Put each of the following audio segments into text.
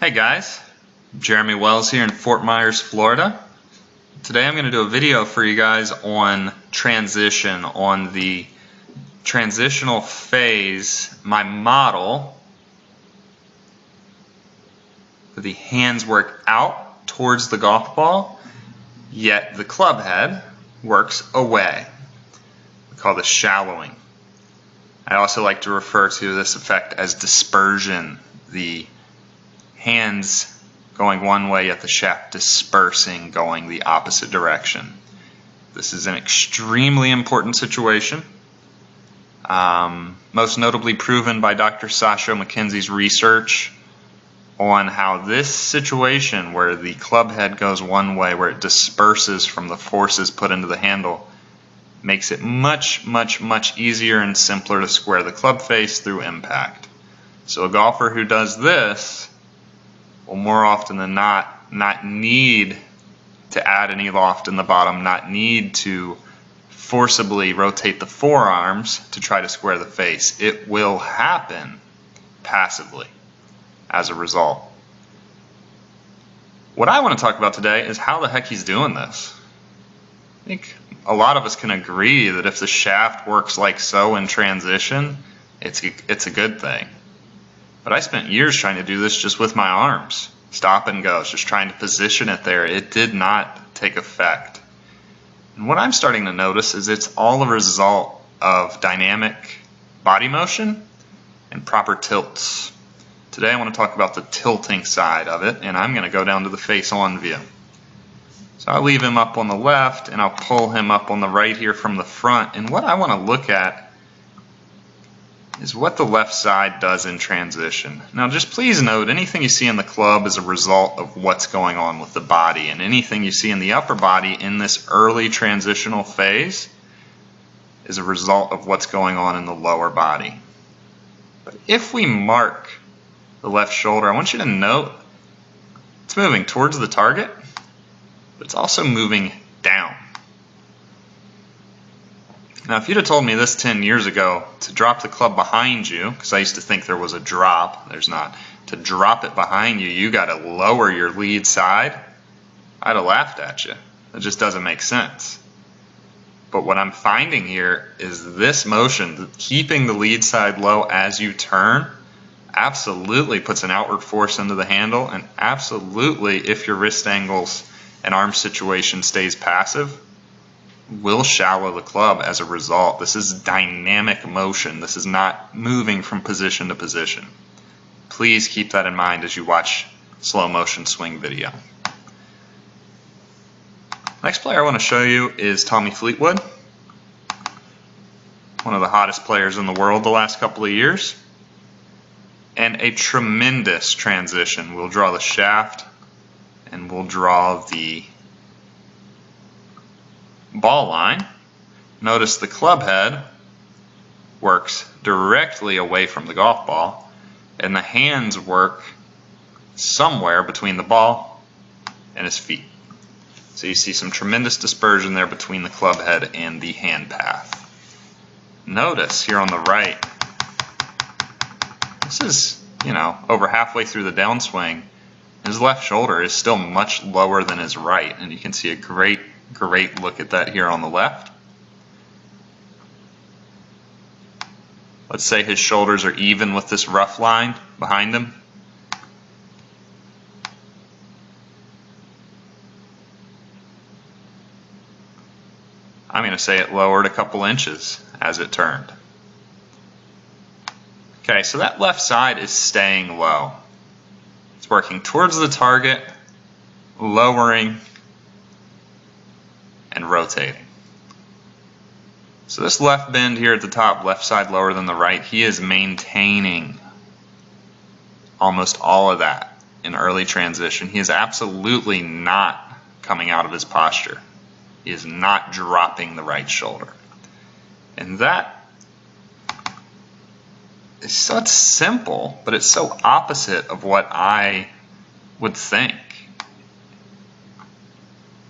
Hey guys, Jeremy Wells here in Fort Myers, Florida. Today I'm going to do a video for you guys on transition, on the transitional phase, my model where the hands work out towards the golf ball, yet the club head works away. We call this shallowing. I also like to refer to this effect as dispersion, the hands going one way yet the shaft dispersing, going the opposite direction. This is an extremely important situation, most notably proven by Dr. Sasha McKenzie's research on how this situation where the club head goes one way, where it disperses from the forces put into the handle, makes it much easier and simpler to square the club face through impact. So a golfer who does this will more often than not need to add any loft in the bottom, not need to forcibly rotate the forearms to try to square the face. It will happen passively as a result. What I want to talk about today is how the heck he's doing this. I think a lot of us can agree that if the shaft works like so in transition, it's a good thing. But I spent years trying to do this just with my arms. Stop and go, just trying to position it there. It did not take effect. And what I'm starting to notice is it's all a result of dynamic body motion and proper tilts. Today I want to talk about the tilting side of it, and I'm going to go down to the face-on view. So I'll leave him up on the left, and I'll pull him up on the right here from the front. And what I want to look at is what the left side does in transition. Now just please note, anything you see in the club is a result of what's going on with the body, and anything you see in the upper body in this early transitional phase is a result of what's going on in the lower body. But if we mark the left shoulder, I want you to note it's moving towards the target, but it's also moving down. Now, if you'd have told me this 10 years ago, to drop the club behind you, because I used to think there was a drop, there's not, to drop it behind you, you got to lower your lead side, I'd have laughed at you. It just doesn't make sense. But what I'm finding here is this motion, keeping the lead side low as you turn, absolutely puts an outward force into the handle, and absolutely, if your wrist angles and arm situation stays passive, will shallow the club as a result. This is dynamic motion. This is not moving from position to position. Please keep that in mind as you watch slow motion swing video. Next player I want to show you is Tommy Fleetwood, one of the hottest players in the world the last couple of years, and a tremendous transition. We'll draw the shaft and we'll draw the ball line. Notice the club head works directly away from the golf ball, and the hands work somewhere between the ball and his feet. So you see some tremendous dispersion there between the club head and the hand path. Notice here on the right, this is, over halfway through the downswing. His left shoulder is still much lower than his right, and you can see a great look at that here on the left. Let's say his shoulders are even with this rough line behind him. I'm going to say it lowered a couple inches as it turned. Okay, so that left side is staying low. It's working towards the target, lowering, and rotating. So this left bend here at the top, left side lower than the right, he is maintaining almost all of that in early transition. He is absolutely not coming out of his posture. He is not dropping the right shoulder. And that is such simple, but it's so opposite of what I would think.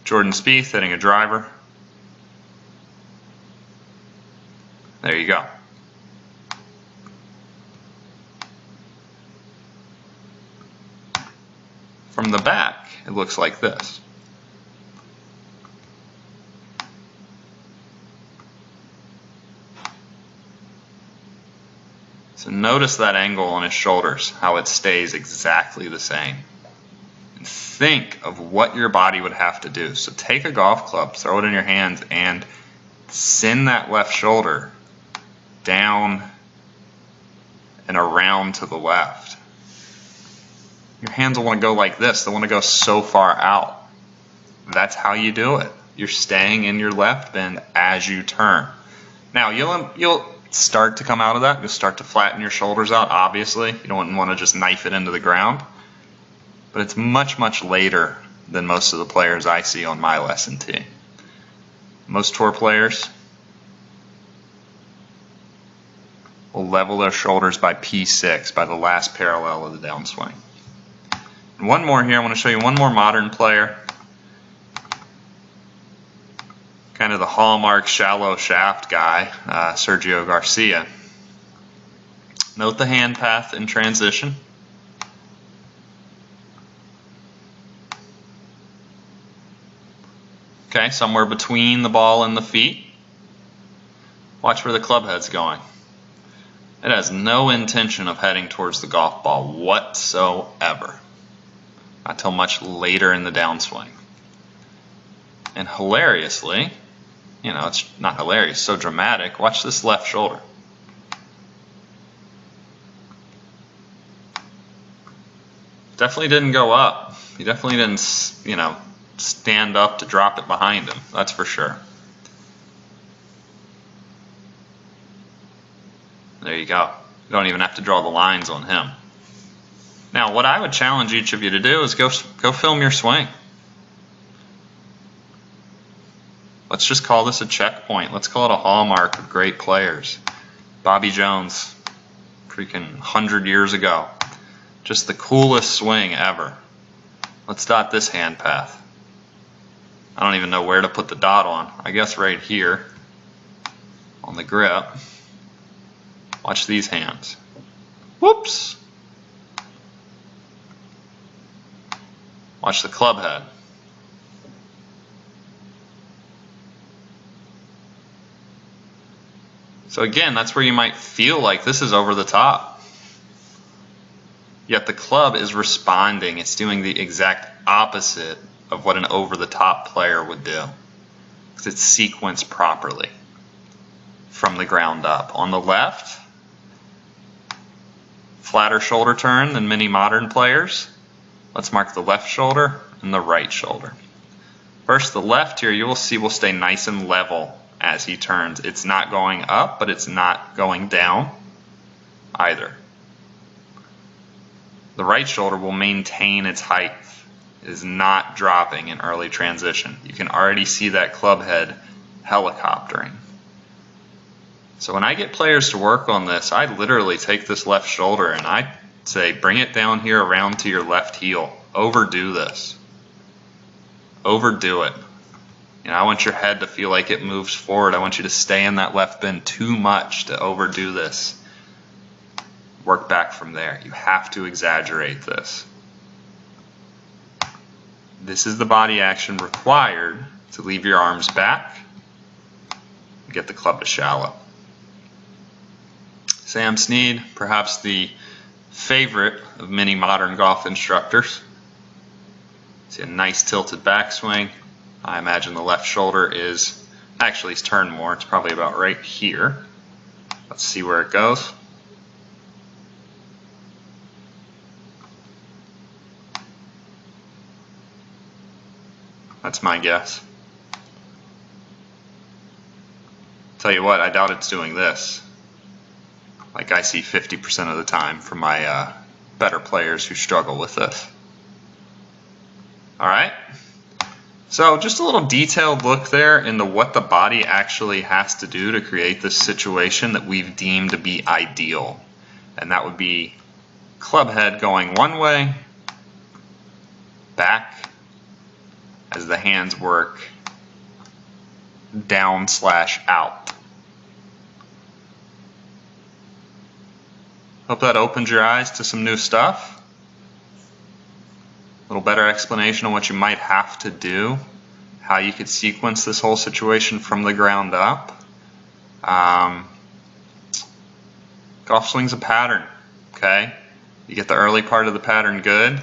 Jordan Spieth hitting a driver. There you go. From the back, it looks like this. So notice that angle on his shoulders, how it stays exactly the same. And think of what your body would have to do. So take a golf club, throw it in your hands, and send that left shoulder down and around to the left. Your hands will want to go like this. They want to go so far out. That's how you do it. You're staying in your left bend as you turn. Now you'll start to come out of that. You'll start to flatten your shoulders out, obviously. You don't want to just knife it into the ground. But it's much, much later than most of the players I see on my lesson tee. Most tour players will level their shoulders by P6, by the last parallel of the downswing. And one more here, I want to show you one more modern player. Kind of the hallmark shallow shaft guy, Sergio Garcia. Note the hand path in transition. Okay, somewhere between the ball and the feet. Watch where the club head's going. It has no intention of heading towards the golf ball whatsoever. Not till much later in the downswing. And hilariously, it's not hilarious, so dramatic. Watch this left shoulder. Definitely didn't go up. He definitely didn't, stand up to drop it behind him. That's for sure. There you go. You don't even have to draw the lines on him. Now, what I would challenge each of you to do is go film your swing. Let's just call this a checkpoint. Let's call it a hallmark of great players. Bobby Jones, freaking 100 years ago. Just the coolest swing ever. Let's dot this hand path. I don't even know where to put the dot on. I guess right here on the grip. Watch these hands. Whoops. Watch the club head. So again, that's where you might feel like this is over the top. Yet the club is responding. It's doing the exact opposite of what an over-the-top player would do. Because it's sequenced properly from the ground up. On the left, flatter shoulder turn than many modern players. Let's mark the left shoulder and the right shoulder. First, the left here, you will see will stay nice and level as he turns. It's not going up, but it's not going down either. The right shoulder will maintain its height. It is not dropping in early transition. You can already see that club head helicoptering. So when I get players to work on this, I literally take this left shoulder and I say, bring it down here around to your left heel. Overdo this. Overdo it. I want your head to feel like it moves forward. I want you to stay in that left bend too much to overdo this. Work back from there. You have to exaggerate this. This is the body action required to leave your arms back and get the club to shallow. Sam Snead, perhaps the favorite of many modern golf instructors. See a nice tilted backswing. I imagine the left shoulder is, actually it's turned more, it's probably about right here. Let's see where it goes. That's my guess. Tell you what, I doubt it's doing this. Like I see 50% of the time from my better players who struggle with this. Alright, so just a little detailed look there into what the body actually has to do to create this situation that we've deemed to be ideal. And that would be club head going one way, back, as the hands work down/out. Hope that opens your eyes to some new stuff. little better explanation on what you might have to do, how you could sequence this whole situation from the ground up. Golf swing's a pattern, okay? You get the early part of the pattern good,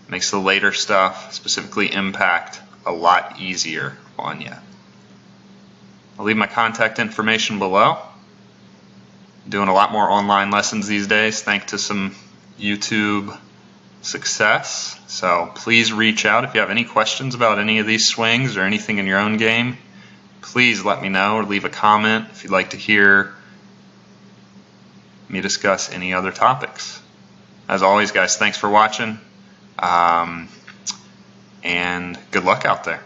makes the later stuff, specifically impact, a lot easier on you. I'll leave my contact information below. Doing a lot more online lessons these days thanks to some YouTube success. So please reach out if you have any questions about any of these swings or anything in your own game. Please let me know or leave a comment if you'd like to hear me discuss any other topics. As always, guys, thanks for watching, and good luck out there.